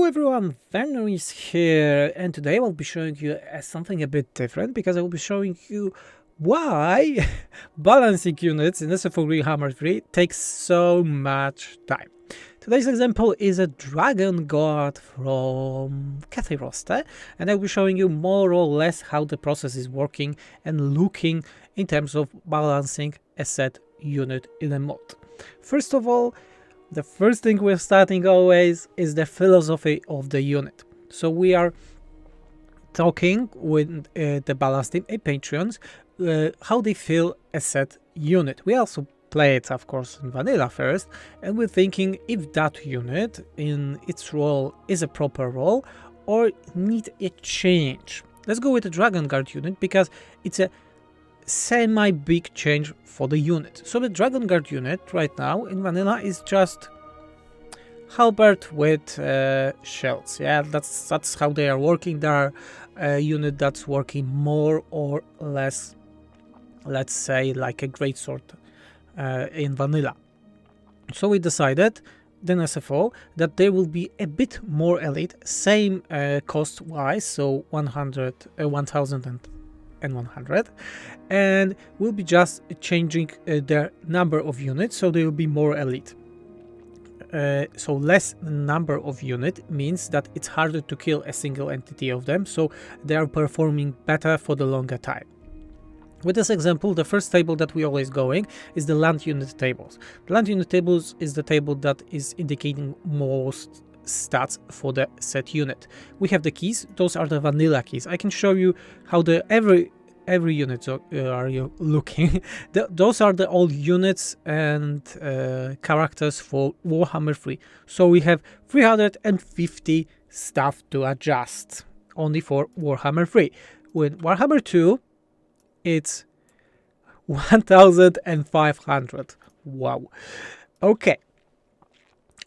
everyone, Werner is here, and today I will be showing you something a bit different because I will be showing you why balancing units in SFO III Hammer 3 takes so much time. Today's example is a Dragon God from Cathay roster, and I will be showing you more or less how the process is working and looking in terms of balancing a set unit in a mod. First of all, the first thing we're starting always is the philosophy of the unit. So we are talking with the balance team, Patreons, how they feel a set unit. We also play it, of course, in vanilla first, and we're thinking if that unit in its role is a proper role or need a change. Let's go with the Dragon Guard unit because it's a semi-big change for the unit. So the Dragon Guard unit right now in vanilla is just halberd with shields. Yeah, that's how they are working. There are a unit that's working more or less, let's say, like a greatsword in vanilla. So we decided then SFO that they will be a bit more elite, same cost wise, so 1000 and 100, and we'll be just changing their number of units, so they will be more elite. So less number of unit means that it's harder to kill a single entity of them, so they are performing better for the longer time. With this example, the first table that we always going is the land unit tables. The land unit tables is the table that is indicating most stats for the set unit. We have the keys, those are the vanilla keys. I can show you how the every unit are you looking. Those are the old units and characters for Warhammer 3. So we have 350 stuff to adjust only for Warhammer 3. With Warhammer 2, it's 1500. Wow. Okay.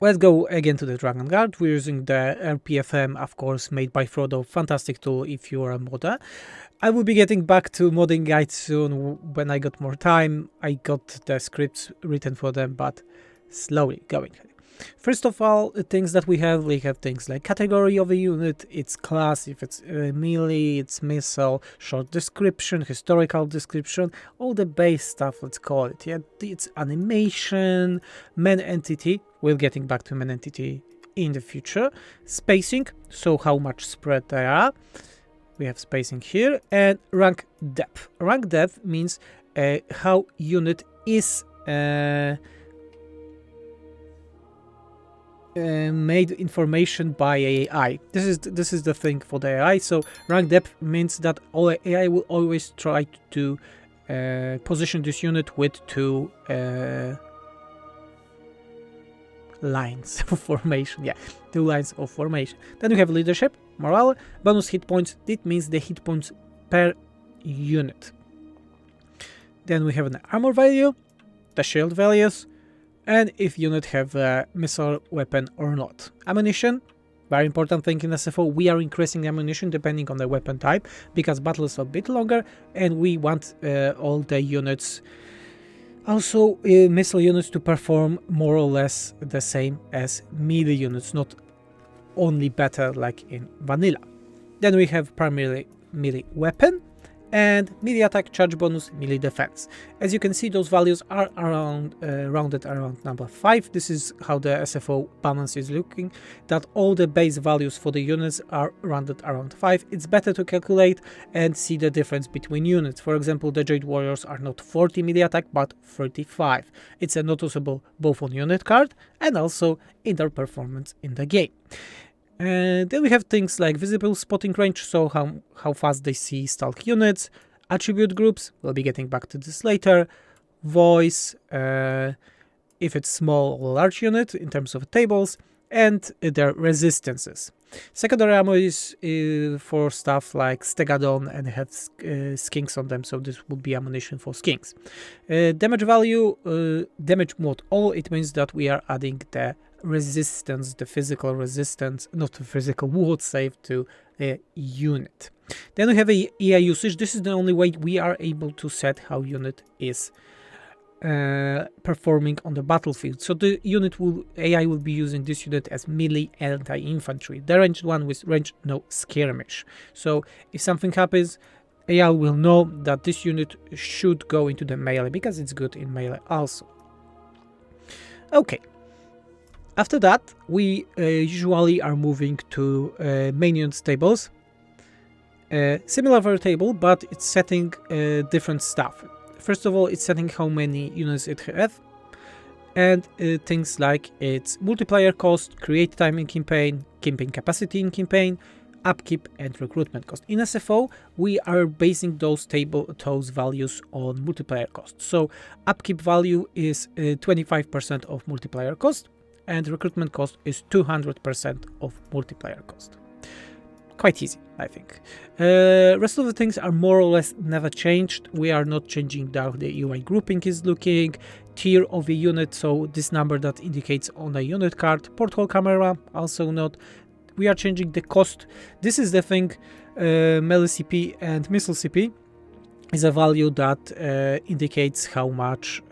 Let's go again to the Dragon Guard. We're using the RPFM, of course, made by Frodo. Fantastic tool if you are a modder. I will be getting back to modding guides soon when I got more time. I got the scripts written for them, but slowly going. First of all, things that we have things like category of a unit, its class, if it's melee, its missile, short description, historical description, all the base stuff, let's call it. Yeah, its animation, main entity. We're getting back to main entity in the future. Spacing, so how much spread there are. We have spacing here, and rank depth. Rank depth means how unit is made information by AI. This is the thing for the AI. So rank depth means that all AI will always try to position this unit with two lines of formation. Yeah, 2 lines of formation. Then we have leadership, morale, bonus hit points. It means the hit points per unit. Then we have an armor value, the shield values, and if unit have a missile weapon or not. Ammunition, very important thing in SFO. We are increasing ammunition depending on the weapon type because battles are a bit longer, and we want all the units, also missile units, to perform more or less the same as melee units, not only better like in vanilla. Then we have primarily melee weapon and melee attack, charge bonus, melee defense. As you can see, those values are around rounded around number 5. This is how the SFO balance is looking, that all the base values for the units are rounded around 5. It's better to calculate and see the difference between units. For example, the Jade Warriors are not 40 melee attack but 35. It's a noticeable both on unit card and also in their performance in the game. And then we have things like visible spotting range, so how fast they see stalk units, attribute groups, we'll be getting back to this later, voice, if it's small or large unit in terms of tables, and their resistances. Secondary ammo is for stuff like Stegadon and have skinks on them, so this would be ammunition for skinks. Damage value, damage mode all, it means that we are adding the resistance, the physical resistance, not the physical ward save to a unit. Then we have a EI usage. This is the only way we are able to set how unit is performing on the battlefield. So the AI will be using this unit as melee anti-infantry. The ranged one with range no skirmish. So if something happens, AI will know that this unit should go into the melee because it's good in melee also. Okay. After that, we usually are moving to main unit tables. Similar for a table, but it's setting different stuff. First of all, it's setting how many units it has, and things like its multiplier cost, create time in campaign capacity in campaign, upkeep and recruitment cost. In SFO, we are basing those values on multiplier cost. So upkeep value is 25% of multiplier cost, and recruitment cost is 200% of multiplier cost. Quite easy, I think. Rest of the things are more or less never changed. We are not changing how the UI grouping is looking, tier of a unit, so this number that indicates on a unit card, porthole camera, also not. We are changing the cost. This is the thing, melee CP and missile CP is a value that indicates how much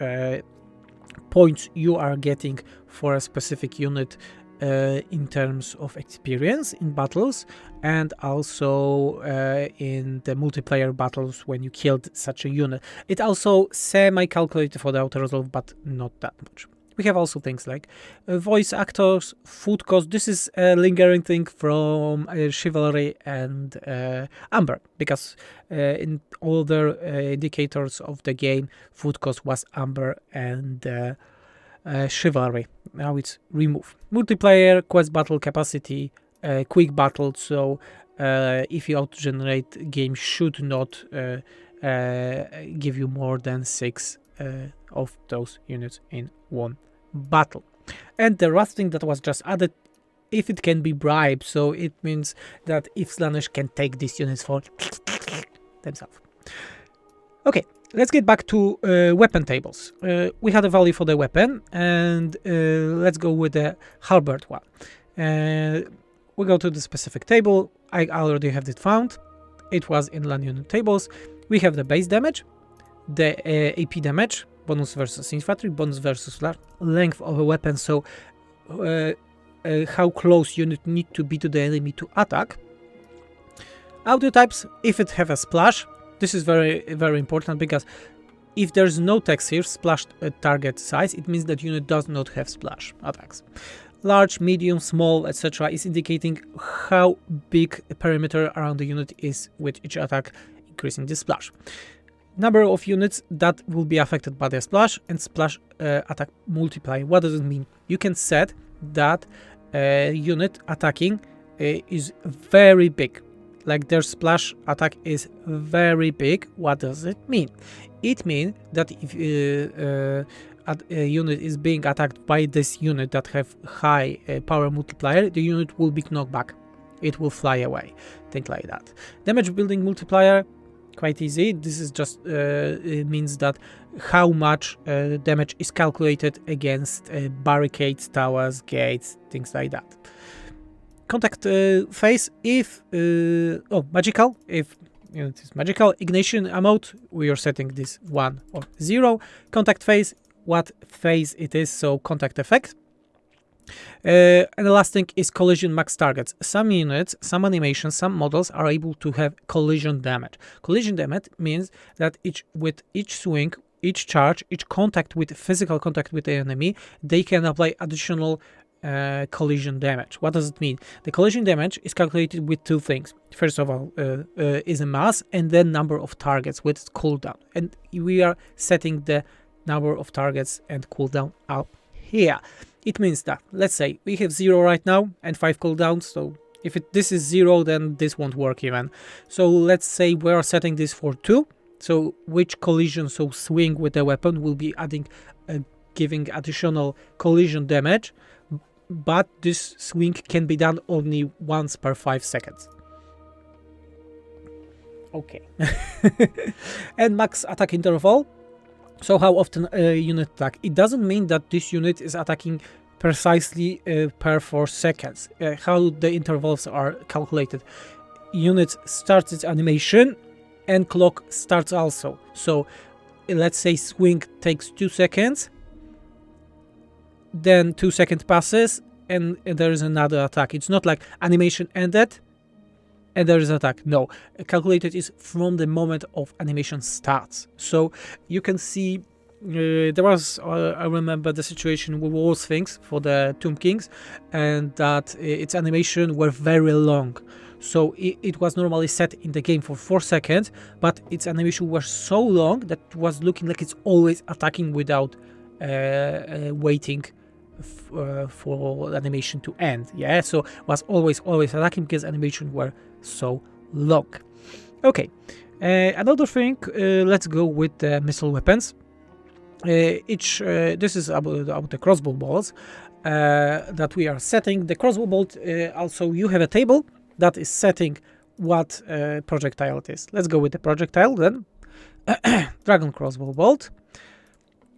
points you are getting for a specific unit in terms of experience in battles, and also in the multiplayer battles when you killed such a unit. It also semi-calculated for the auto-resolve, but not that much. We have also things like voice actors, food cost. This is a lingering thing from Chivalry and Amber, because in older indicators of the game, food cost was Amber and Chivalry. Now it's removed. Multiplayer, quest battle capacity, quick battle. So if you auto-generate, game should not give you more than 6 of those units in one battle. And the last thing that was just added, if it can be bribed, so it means that if Slaanesh can take these units for themselves. Okay, let's get back to weapon tables. We had a value for the weapon, and let's go with the halberd one. We go to the specific table. I already have it found. It was in LAN unit tables. We have the base damage, the AP damage, bonus versus infantry, bonus versus length of a weapon, so how close unit need to be to the enemy to attack. Audio types, if it have a splash, this is very, very important, because if there's no text here, splash target size, it means that unit does not have splash attacks. Large, medium, small, etc. is indicating how big a perimeter around the unit is with each attack, increasing the splash. Number of units that will be affected by the splash, and splash attack multiply. What does it mean? You can set that unit attacking is very big, like their splash attack is very big. What does it mean? It means that if a unit is being attacked by this unit that have high power multiplier, the unit will be knocked back. It will fly away, things like that. Damage building multiplier, quite easy. This is just it means that how much damage is calculated against barricades, towers, gates, things like that. Contact phase, if magical, if unit is magical. Ignition amount, we are setting this 1 or 0. Contact phase, what phase it is, so contact effect. And the last thing is collision max targets. Some units, some animations, some models are able to have collision damage. Collision damage means that with each swing, each charge, each physical contact with the enemy, they can apply additional collision damage. What does it mean? The collision damage is calculated with two things. First of all, is a mass, and then number of targets with cooldown. And we are setting the number of targets and cooldown up here. It means that, let's say, we have 0 right now and 5 cooldowns, so if this is 0, then this won't work even. So let's say we are setting this for 2, so which collision, so swing with the weapon, will be adding, giving additional collision damage, but this swing can be done only once per 5 seconds. Okay. And max attack interval. So how often a unit attack? It doesn't mean that this unit is attacking precisely per 4 seconds. How the intervals are calculated. Unit starts its animation and clock starts also. So let's say swing takes 2 seconds, then 2 seconds passes and there is another attack. It's not like animation ended and there is attack. No, calculated is from the moment of animation starts. So you can see there was, I remember the situation with War Sphinx for the Tomb Kings, and that its animation were very long. So it was normally set in the game for 4 seconds, but its animation was so long that it was looking like it's always attacking without waiting for animation to end. Yeah, so was always attacking because animation were so long. Okay, another thing, let's go with the missile weapons. This is about the crossbow bolts that we are setting. The crossbow bolt, also you have a table that is setting what projectile it is. Let's go with the projectile then. Dragon crossbow bolt.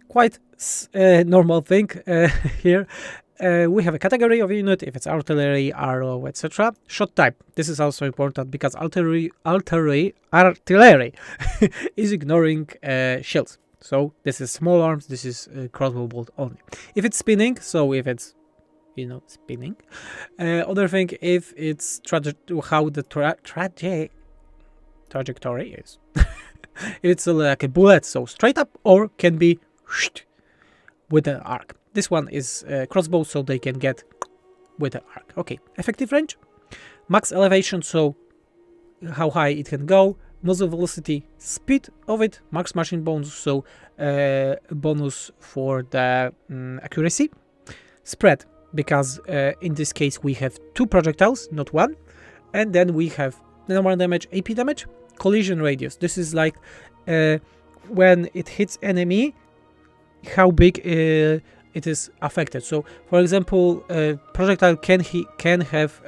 Quite normal thing here. We have a category of unit, if it's artillery, arrow, etc. Shot type. This is also important because artillery is ignoring shields. So this is small arms, this is crossbow bolt only. If it's spinning, so if it's, you know, spinning. Other thing, if it's how the trajectory is. It's like a bullet, so straight up, or can be with an arc. This one is crossbow, so they can get with an arc. Okay, effective range, max elevation, so how high it can go. Muzzle velocity, speed of it, max machine bonus, so bonus for the accuracy. Spread, because in this case we have 2 projectiles, not 1. And then we have normal damage, AP damage, collision radius. This is like when it hits enemy, how big it is affected. So for example, projectile can have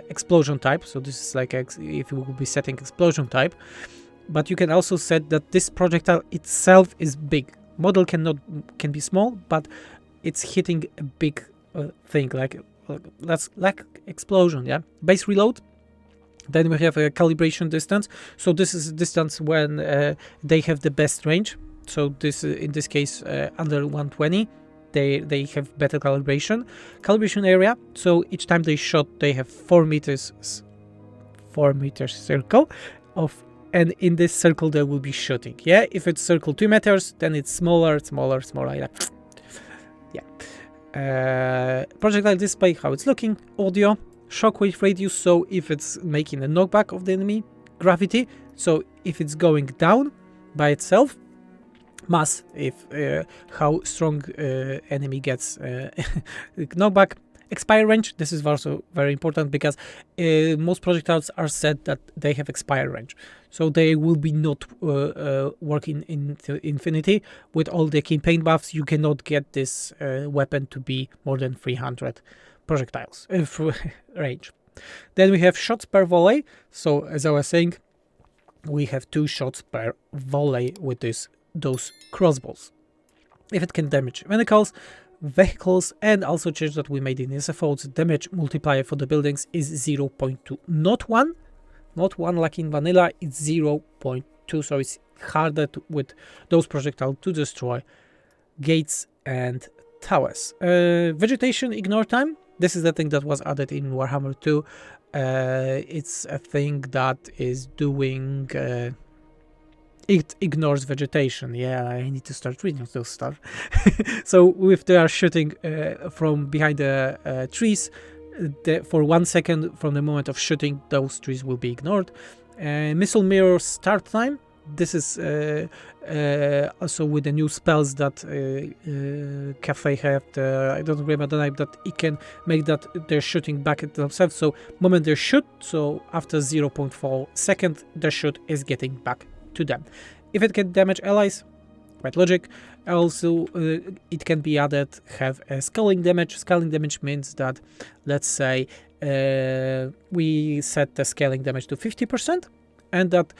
explosion type, so this is like if you will be setting explosion type, but you can also set that this projectile itself is big. Model can be small, but it's hitting a big thing, like explosion. Yeah, base reload. Then we have a calibration distance, so this is distance when they have the best range. So this in this case under 120 they have better calibration. Calibration area, so each time they shot they have 4 meters circle of, and in this circle they will be shooting. Yeah, if it's circle 2 meters, then it's smaller. Yeah. Projectile display, how it's looking. Audio, shockwave radius, so if it's making a knockback of the enemy. Gravity, so if it's going down by itself. Mass, if how strong enemy gets knockback. Expire range, this is also very important because most projectiles are said that they have expire range, so they will be not working into infinity. With all the campaign buffs, you cannot get this weapon to be more than 300 projectiles range. Then we have shots per volley, so as I was saying, we have 2 shots per volley with those crossbows. If it can damage vehicles, and also change that we made in SFO, the damage multiplier for the buildings is 0.2, not 1 like in vanilla, it's 0.2, so it's harder with those projectiles to destroy gates and towers. Vegetation ignore time, this is the thing that was added in Warhammer 2. It's a thing that is doing it ignores vegetation. Yeah, I need to start reading those stuff. So if they are shooting from behind the trees, for 1 second from the moment of shooting, those trees will be ignored. Missile mirror start time. This is also with the new spells that Cafe have. I don't remember the name, that it can make that they're shooting back at themselves. So moment they shoot, so after 0.4 second, the shoot is getting back to them. If it can damage allies, quite logic. Also, it can be added, have a scaling damage. Scaling damage means that, let's say, we set the scaling damage to 50%, and that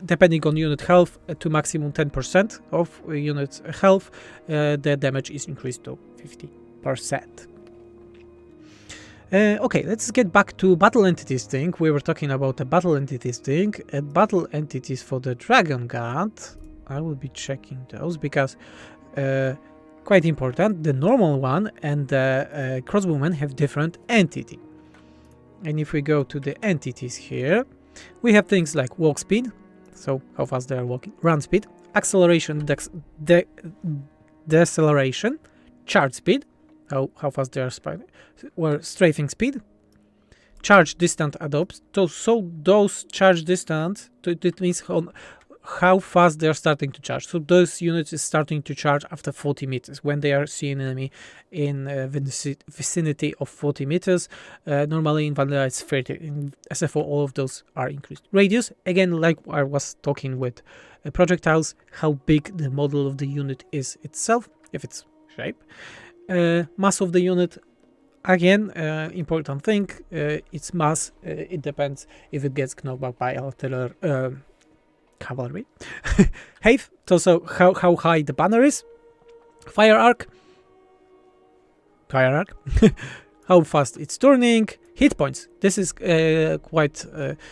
depending on unit health to maximum 10% of unit health, the damage is increased to 50%. Okay, let's get back to battle entities thing. We were talking about the battle entities thing. Battle entities for the Dragon God. I will be checking those because quite important. The normal one and the crossbowman have different entity. And if we go to the entities here, we have things like walk speed, so how fast they are walking, run speed, acceleration, deceleration, charge speed, how fast they are strafing speed, charge distance adopts. So those charge distance, it means how fast they are starting to charge. So those units is starting to charge after 40 meters when they are seeing enemy in vicinity of 40 meters. Normally in vanilla it's 30. In SFO all of those are increased. Radius, again, like I was talking with projectiles, how big the model of the unit is itself, if it's shape. Mass of the unit, again, important thing, its mass, it depends if it gets knocked back by artillery, cavalry. Height, so how high the banner is. Fire arc, how fast it's turning. Hit points, this is quite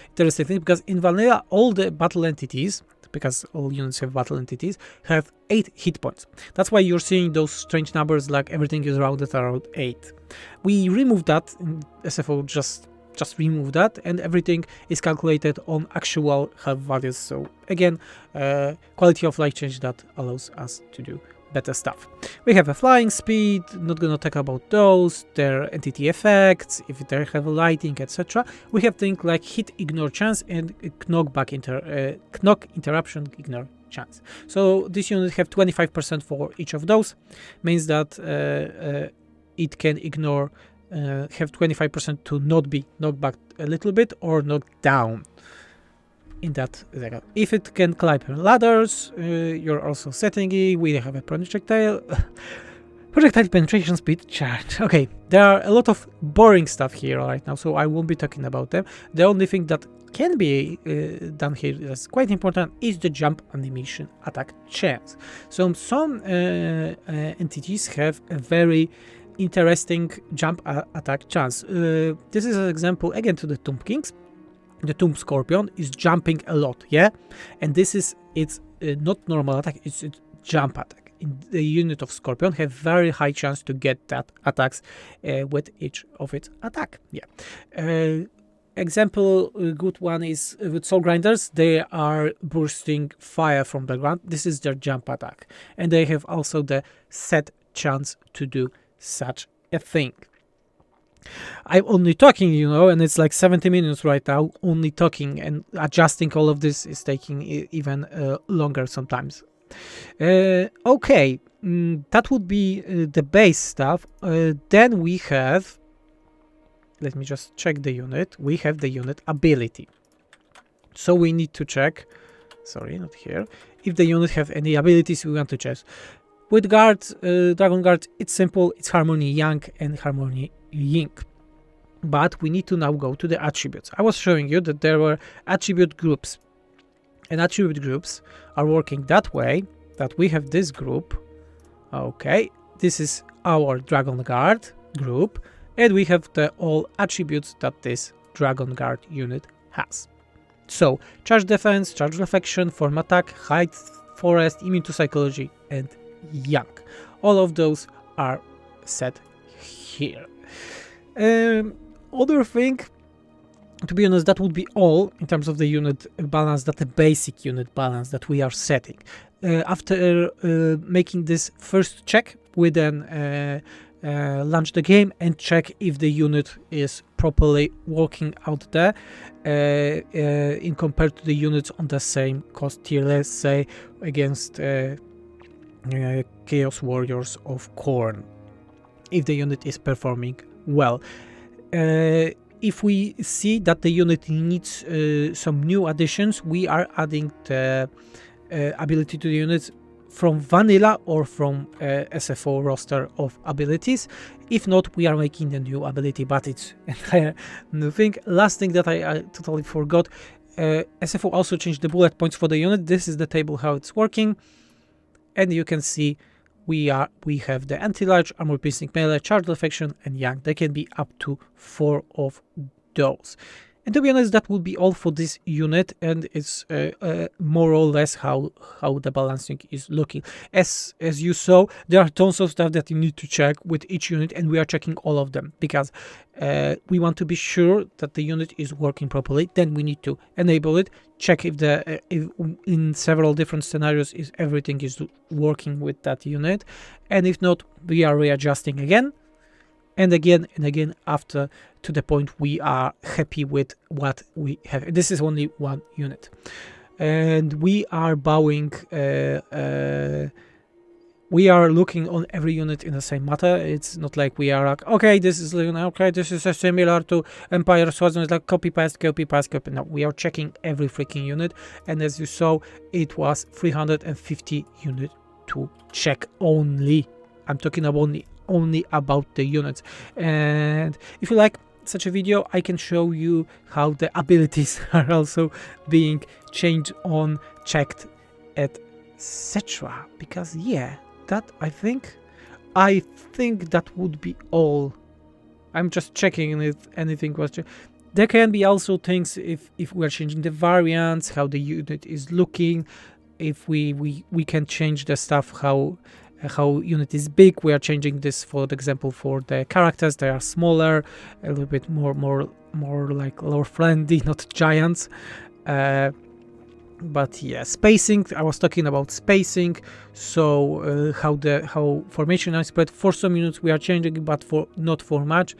interesting thing, because in vanilla all the battle entities, because all units have battle entities, have 8 hit points. That's why you're seeing those strange numbers like everything is rounded around 8. We removed that in SFO, just remove that, and everything is calculated on actual health values. So again, quality of life change that allows us to do better stuff. We have a flying speed, not gonna talk about those, their entity effects, if they have lighting, etc. We have things like hit ignore chance and knock interruption ignore chance. So this unit have 25% for each of those, means that it can ignore, have 25% to not be knocked back a little bit or knocked down. In that, if it can climb ladders, you're also setting it. We have a projectile penetration speed chart. Okay, there are a lot of boring stuff here right now, so I won't be talking about them. The only thing that can be done here that's quite important is the jump animation attack chance. So some entities have a very interesting jump attack chance. This is an example again to the Tomb Kings. The Tomb Scorpion is jumping a lot, yeah, and this is it's not normal attack, it's a jump attack. In the unit of Scorpion have very high chance to get that attacks with each of its attack. Yeah. Example good one is with Soul Grinders. They are bursting fire from the ground. This is their jump attack, and they have also the set chance to do such a thing. I'm only talking, you know, and it's like 70 minutes right now, only talking, and adjusting all of this is taking even longer sometimes. Okay, that would be the base stuff. Then we have, let me just check the unit. We have the unit ability. So we need to check, sorry, not here, if the unit have any abilities we want to check. With guard, Dragon Guard, it's simple, it's Harmony Yang and Harmony Ying. But we need to now go to the attributes. I was showing you that there were attribute groups, and attribute groups are working that way, that we have this group. Okay, this is our Dragon Guard group, and we have the all attributes that this Dragon Guard unit has. So charge defense, charge reflection, form attack, height, forest, immune to psychology, and Yang. All of those are set here. Other thing, to be honest, that would be all in terms of the unit balance, that the basic unit balance that we are setting. After making this first check, we then launch the game and check if the unit is properly working out there in compared to the units on the same cost tier, let's say against Chaos Warriors of Khorne, if the unit is performing well. If we see that the unit needs some new additions, we are adding the ability to the units from vanilla or from SFO roster of abilities. If not, we are making the new ability, but it's entire new thing. Last thing that I totally forgot, SFO also changed the bullet points for the unit. This is the table how it's working, and you can see we have the anti-large, armor piercing melee, charge deflection, and Yang. They can be up to 4 of those. And to be honest, that would be all for this unit, and it's more or less how the balancing is looking. As you saw, there are tons of stuff that you need to check with each unit, and we are checking all of them because we want to be sure that the unit is working properly. Then we need to enable it, check if if in several different scenarios is everything is working with that unit, and if not, we are readjusting again and again and again after, to the point we are happy with what we have. This is only one unit, and we are bowing. We are looking on every unit in the same matter. It's not like we are like, okay, this is similar to Empire Swords. It's like copy paste, copy paste, copy. No, we are checking every freaking unit, and as you saw, it was 350 units to check only. I'm talking about only about the units. And if you like such a video, I can show you how the abilities are also being changed on, checked, etc. Because yeah, that I think that would be all. I'm just checking if anything was changed. There can be also things if we are changing the variants, how the unit is looking, if we can change the stuff, how unit is big. We are changing this, for example, for the characters. They are smaller, a little bit more like lore friendly, not giants. But yeah, spacing, I was talking about spacing. So how formation is spread. For some units we are changing, but not for much.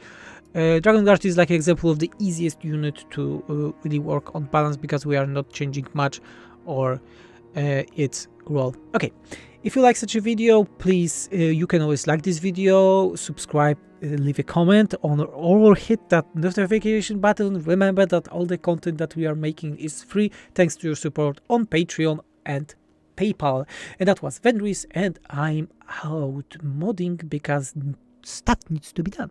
Dragon Guard is like an example of the easiest unit to really work on balance, because we are not changing much or its role. Okay, if you like such a video, please, you can always like this video, subscribe, leave a comment on, or hit that notification button. Remember that all the content that we are making is free, thanks to your support on Patreon and PayPal. And that was Vendris, and I'm out modding because stuff needs to be done.